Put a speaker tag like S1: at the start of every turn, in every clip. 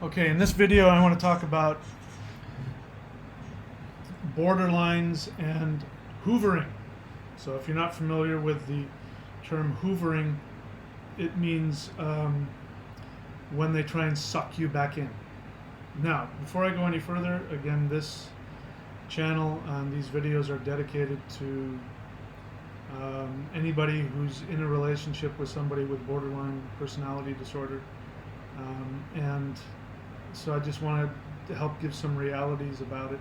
S1: Okay, in this video I want to talk about borderlines and hoovering. So if you're not familiar with the term hoovering, it means when they try and suck you back in. Now, before I go any further, again, this channel and these videos are dedicated to anybody who's in a relationship with somebody with borderline personality disorder. And so I just wanted to help give some realities about it.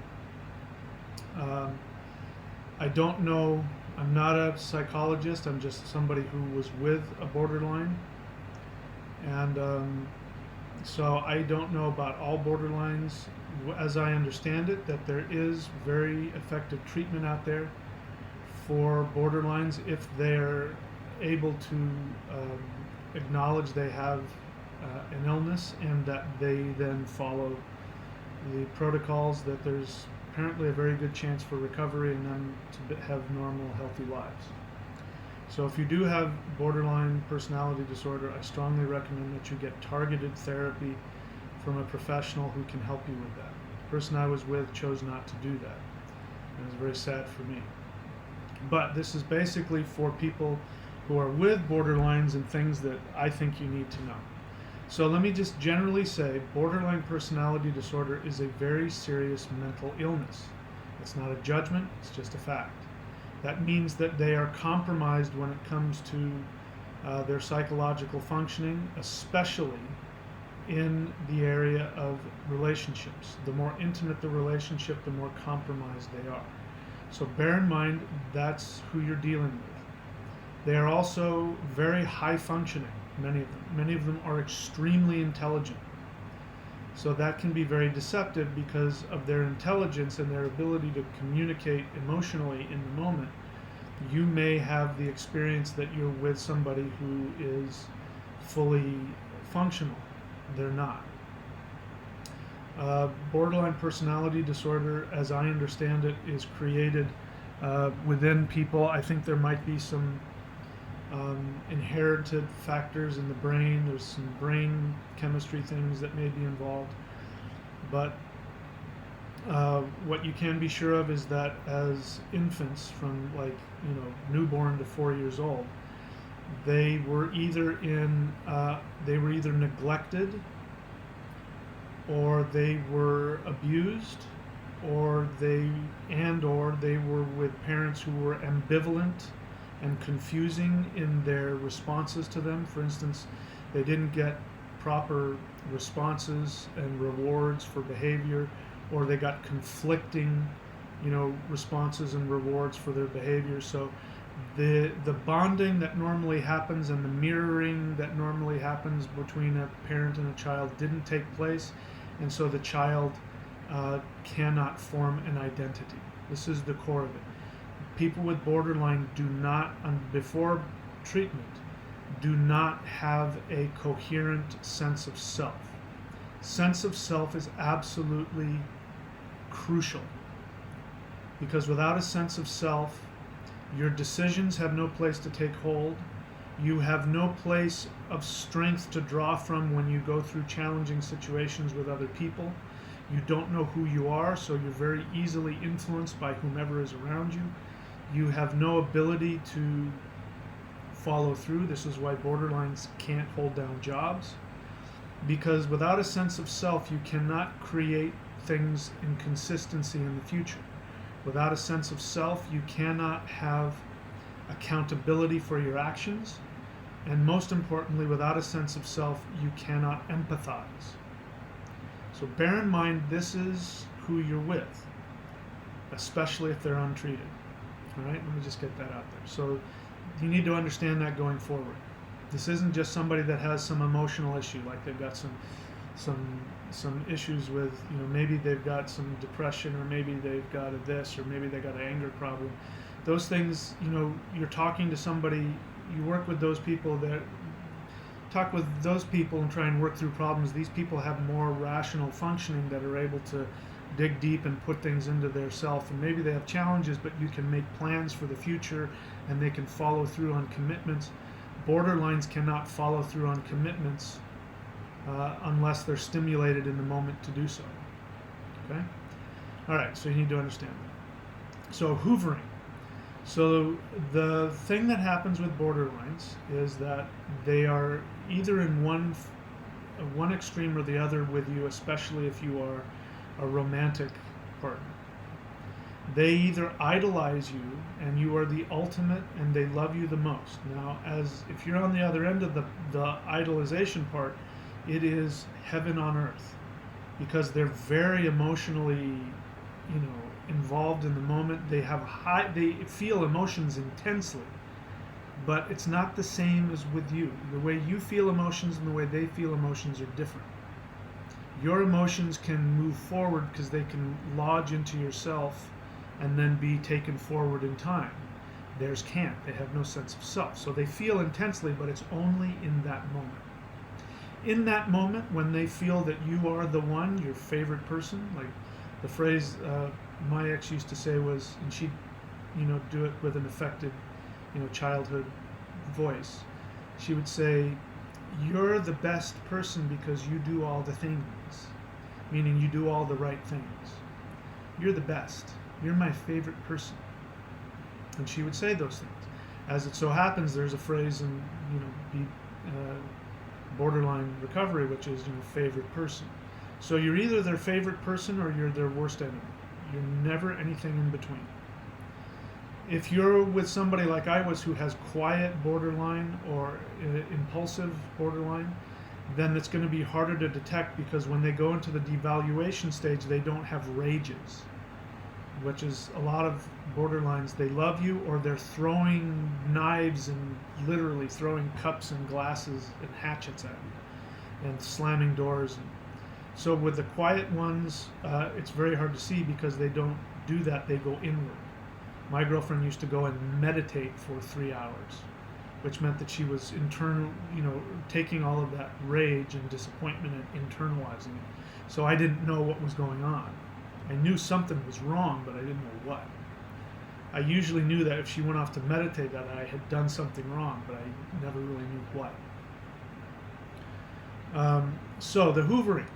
S1: I don't know, I'm not a psychologist, I'm just somebody who was with a borderline. And so I don't know about all borderlines. As I understand it, that there is very effective treatment out there for borderlines if they're able to acknowledge they have an illness and that they then follow the protocols, that there's apparently a very good chance for recovery and them to have normal, healthy lives. So if you do have borderline personality disorder, I strongly recommend that you get targeted therapy from a professional who can help you with that. The person I was with chose not to do that. It was very sad for me. But this is basically for people who are with borderlines and things that I think you need to know. So let me just generally say, borderline personality disorder is a very serious mental illness. It's not a judgment, it's just a fact. That means that they are compromised when it comes to their psychological functioning, especially in the area of relationships. The more intimate the relationship, the more compromised they are. So bear in mind, that's who you're dealing with. They are also very high functioning, many of them. Many of them are extremely intelligent. So that can be very deceptive because of their intelligence and their ability to communicate emotionally in the moment. You may have the experience that you're with somebody who is fully functional. They're not. Borderline personality disorder, as I understand it, is created within people. I think there might be some inherited factors in the brain. There's some brain chemistry things that may be involved. But what you can be sure of is that as infants, from newborn to 4 years old, they were either neglected, or they were abused, or they were with parents who were ambivalent and confusing in their responses to them. For instance, they didn't get proper responses and rewards for behavior, or they got conflicting, responses and rewards for their behavior. So the bonding that normally happens and the mirroring that normally happens between a parent and a child didn't take place, and so the child cannot form an identity. This is the core of it. People with borderline do not, before treatment, do not have a coherent sense of self. Sense of self is absolutely crucial, because without a sense of self, your decisions have no place to take hold. You have no place of strength to draw from when you go through challenging situations with other people. You don't know who you are, so you're very easily influenced by whomever is around you. You have no ability to follow through. This is why borderlines can't hold down jobs, because without a sense of self, you cannot create things in consistency in the future. Without a sense of self, you cannot have accountability for your actions. And most importantly, without a sense of self, you cannot empathize. So bear in mind, this is who you're with, especially if they're untreated. All right, let me just get that out there. So you need to understand that going forward. This isn't just somebody that has some emotional issue, like they've got some issues with, maybe they've got some depression, or maybe they've got a this, or maybe they got an anger problem. Those things, you're talking to somebody, you work with those people, talk with those people and try and work through problems. These people have more rational functioning, that are able to dig deep and put things into their self. And maybe they have challenges, but you can make plans for the future and they can follow through on commitments. Borderlines cannot follow through on commitments unless they're stimulated in the moment to do so. Okay? All right, so you need to understand that. So, hoovering. So, the thing that happens with borderlines is that they are either in one extreme or the other with you, especially if you are a romantic partner. They either idolize you and you are the ultimate and they love you the most. Now, as if you're on the other end of the idolization part, it is heaven on earth because they're very emotionally, involved in the moment. They feel emotions intensely, but it's not the same as with you. The way you feel emotions and the way they feel emotions are different. Your emotions can move forward because they can lodge into yourself and then be taken forward in time. Theirs can't. They have no sense of self. So they feel intensely, but it's only in that moment. In that moment, when they feel that you are the one, your favorite person, like the phrase my ex used to say was, and she'd, do it with an affected, childhood voice. She would say, "You're the best person because you do all the things," meaning you do all the right things. You're the best. You're my favorite person. And she would say those things. As it so happens, there's a phrase in, borderline recovery, which is, favorite person. So you're either their favorite person or you're their worst enemy. You're never anything in between. If you're with somebody like I was who has quiet borderline or impulsive borderline, then it's going to be harder to detect because when they go into the devaluation stage, they don't have rages, which is a lot of borderlines. They love you or they're throwing knives and literally throwing cups and glasses and hatchets at you and slamming doors. So with the quiet ones, it's very hard to see because they don't do that. They go inward. My girlfriend used to go and meditate for 3 hours, which meant that she was taking all of that rage and disappointment and internalizing it. So I didn't know what was going on. I knew something was wrong, but I didn't know what. I usually knew that if she went off to meditate that I had done something wrong, but I never really knew what. So the hoovering.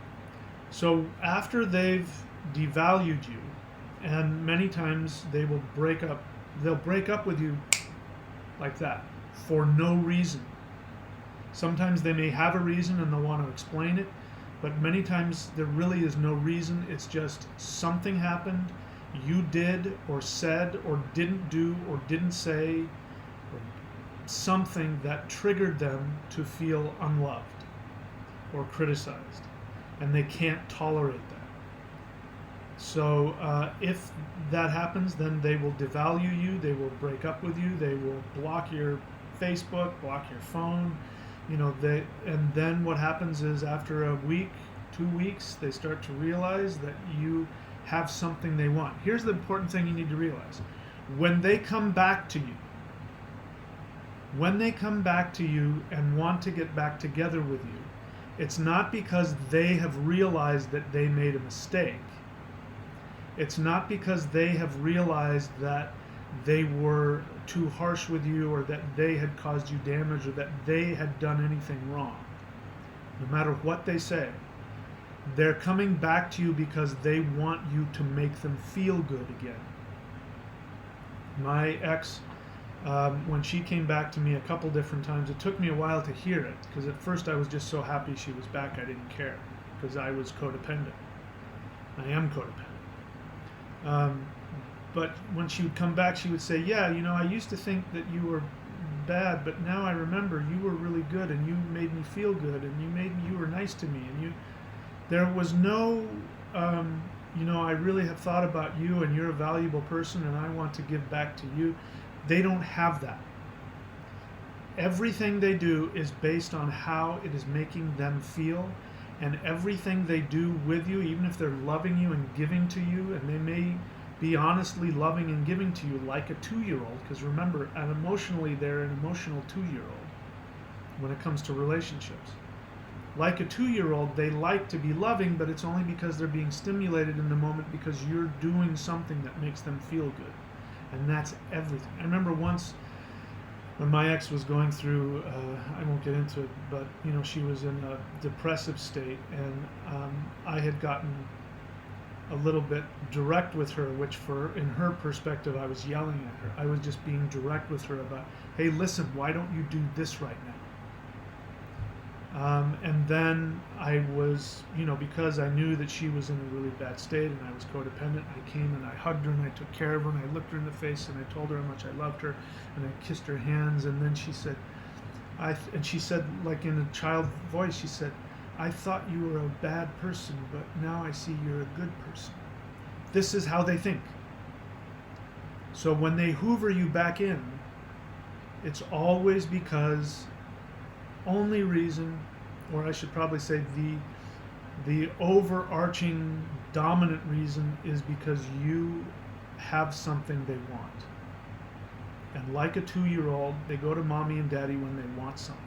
S1: So after they've devalued you, and many times they'll break up with you like that for no reason. Sometimes they may have a reason and they'll want to explain it, but many times there really is no reason. It's just something happened, you did or said or didn't do or didn't say, or something that triggered them to feel unloved or criticized, and they can't tolerate that. So if that happens, then they will devalue you, they will break up with you, they will block your Facebook, block your phone, and then what happens is after a week, 2 weeks, they start to realize that you have something they want. Here's the important thing you need to realize. When they come back to you and want to get back together with you, it's not because they have realized that they made a mistake. It's not because they have realized that they were too harsh with you or that they had caused you damage or that they had done anything wrong. No matter what they say, they're coming back to you because they want you to make them feel good again. My ex, when she came back to me a couple different times, it took me a while to hear it because at first I was just so happy she was back I didn't care because I was codependent. I am codependent. But when she would come back, she would say, "Yeah, I used to think that you were bad, but now I remember you were really good, and you made me feel good, and you were nice to me, and there was no, I really have thought about you, and you're a valuable person, and I want to give back to you." They don't have that. Everything they do is based on how it is making them feel, and everything they do with you, even if they're loving you and giving to you, and they may be honestly loving and giving to you like a 2-year-old, because remember, emotionally, they're an emotional 2-year-old when it comes to relationships. Like a 2-year-old, they like to be loving, but it's only because they're being stimulated in the moment because you're doing something that makes them feel good. And that's everything. I remember once when my ex was going through, I won't get into it, but she was in a depressive state, and I had gotten a little bit direct with her, which in her perspective, I was yelling at her. I was just being direct with her about, hey, listen, why don't you do this right now? And then I was, because I knew that she was in a really bad state and I was codependent, I came and I hugged her and I took care of her and I looked her in the face and I told her how much I loved her and I kissed her hands. And then she said, and she said, like in a child voice, she said, I thought you were a bad person, but now I see you're a good person. This is how they think. So when they hoover you back in, it's always because only reason, or I should probably say the overarching dominant reason is because you have something they want. And like a 2-year-old, they go to mommy and daddy when they want something.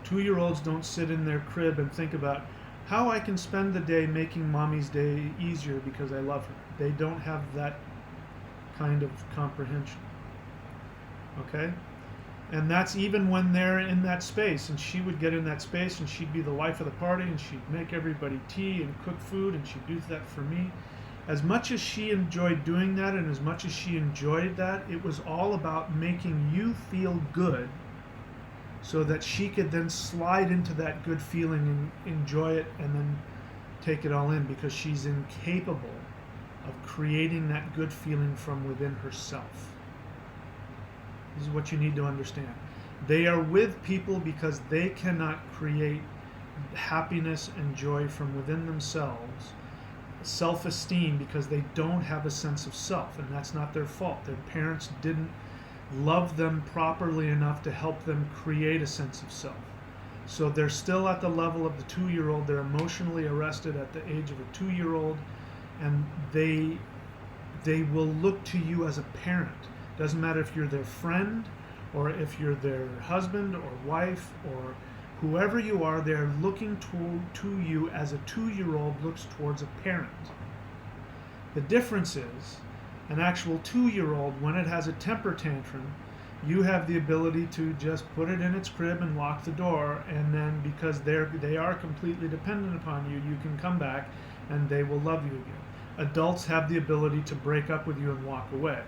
S1: 2-year-olds don't sit in their crib and think about how I can spend the day making mommy's day easier because I love her. They don't have that kind of comprehension. Okay? And that's even when they're in that space. And she would get in that space and she'd be the life of the party and she'd make everybody tea and cook food and she'd do that for me. As much as she enjoyed doing that and as much as she enjoyed that, it was all about making you feel good so that she could then slide into that good feeling and enjoy it and then take it all in, because she's incapable of creating that good feeling from within herself. This is what you need to understand. They are with people because they cannot create happiness and joy from within themselves, self-esteem, because they don't have a sense of self, and that's not their fault. Their parents didn't love them properly enough to help them create a sense of self. So they're still at the level of the 2-year-old. They're emotionally arrested at the age of a 2-year-old, and they will look to you as a parent. Doesn't matter if you're their friend or if you're their husband or wife or whoever you are, they're looking to you as a 2-year-old looks towards a parent. The difference is, an actual 2-year-old, when it has a temper tantrum, you have the ability to just put it in its crib and lock the door, and then because they are completely dependent upon you, you can come back and they will love you again. Adults have the ability to break up with you and walk away,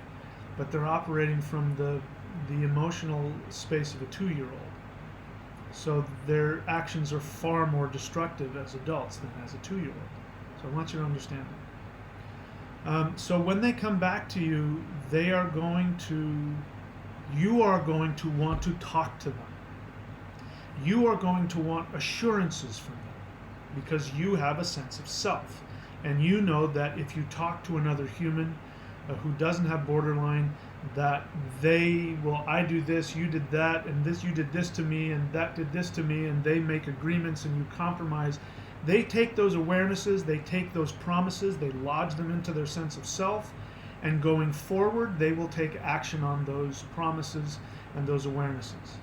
S1: but they're operating from the emotional space of a 2-year-old. So their actions are far more destructive as adults than as a 2-year-old. So I want you to understand that. So when they come back to you, you are going to want to talk to them. You are going to want assurances from them because you have a sense of self. And you know that if you talk to another human who doesn't have borderline, that they will, I do this, you did that, and this, you did this to me, and that did this to me, and they make agreements and you compromise. They take those awarenesses, they take those promises, they lodge them into their sense of self, and going forward, they will take action on those promises and those awarenesses.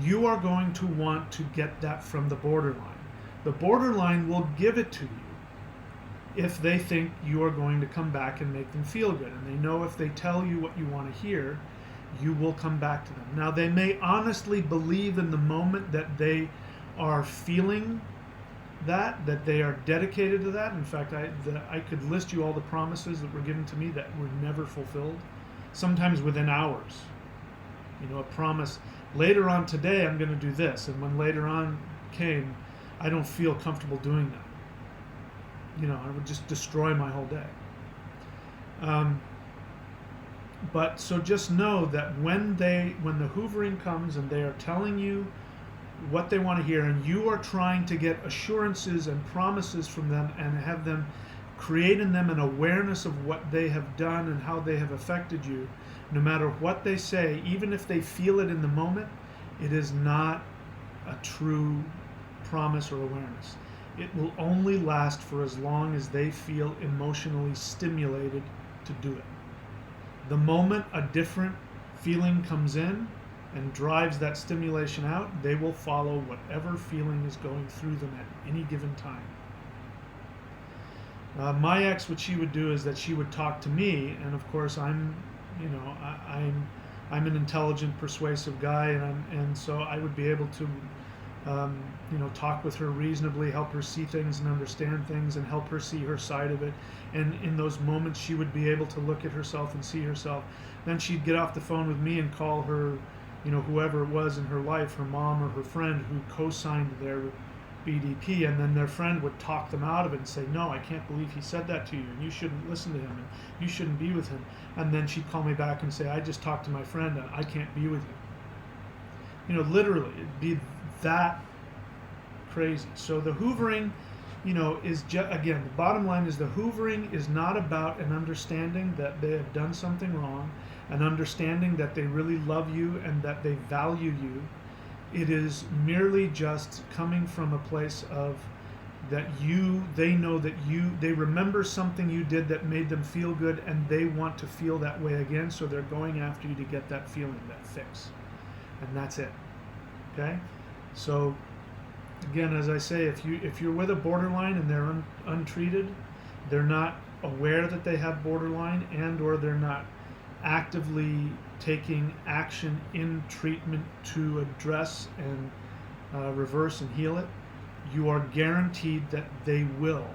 S1: You are going to want to get that from the borderline. The borderline will give it to you if they think you are going to come back and make them feel good. And they know if they tell you what you want to hear, you will come back to them. Now, they may honestly believe in the moment that they are feeling that they are dedicated to that. In fact, I could list you all the promises that were given to me that were never fulfilled, sometimes within hours. A promise, later on today I'm going to do this, and when later on came, I don't feel comfortable doing that. I would just destroy my whole day. But so just know that when the hoovering comes and they are telling you what they want to hear, and you are trying to get assurances and promises from them and have them create in them an awareness of what they have done and how they have affected you, no matter what they say, even if they feel it in the moment, it is not a true promise or awareness. It will only last for as long as they feel emotionally stimulated to do it. The moment a different feeling comes in and drives that stimulation out, they will follow whatever feeling is going through them at any given time. My ex, what she would do is that she would talk to me, and of course I'm I'm an intelligent, persuasive guy, and so I would be able to, talk with her reasonably, help her see things and understand things, and help her see her side of it. And in those moments, she would be able to look at herself and see herself. Then she'd get off the phone with me and call her, whoever it was in her life, her mom or her friend who co-signed their BDP, and then their friend would talk them out of it and say, "No, I can't believe he said that to you, and you shouldn't listen to him, and you shouldn't be with him." And then she'd call me back and say, "I just talked to my friend, and I can't be with you." Literally, it'd be that crazy. So the hoovering, is again, the bottom line is the hoovering is not about an understanding that they have done something wrong, an understanding that they really love you and that they value you. It is merely just coming from a place of that they know that they remember something you did that made them feel good, and they want to feel that way again, so they're going after you to get that feeling, that fix. And that's it. Okay? So again, as I say, if you're with a borderline and they're untreated, they're not aware that they have borderline, and or they're not actively taking action in treatment to address and reverse and heal it, you are guaranteed that they will.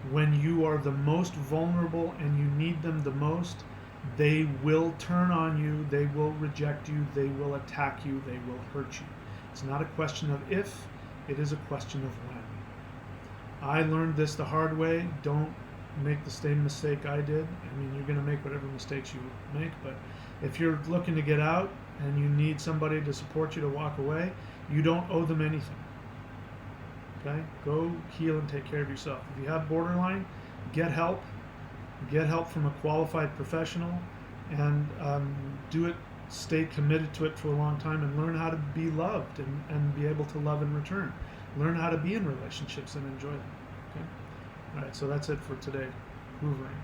S1: When you are the most vulnerable and you need them the most, they will turn on you, they will reject you, they will attack you, they will hurt you. It's not a question of if, it is a question of when. I learned this the hard way. Don't make the same mistake I did. I mean, you're going to make whatever mistakes you make, but if you're looking to get out and you need somebody to support you to walk away, you don't owe them anything. Okay? Go heal and take care of yourself. If you have borderline, get help. Get help from a qualified professional, and do it. Stay committed to it for a long time, and learn how to be loved and be able to love in return. Learn how to be in relationships and enjoy them. Okay? All right, so that's it for today. Hoovering.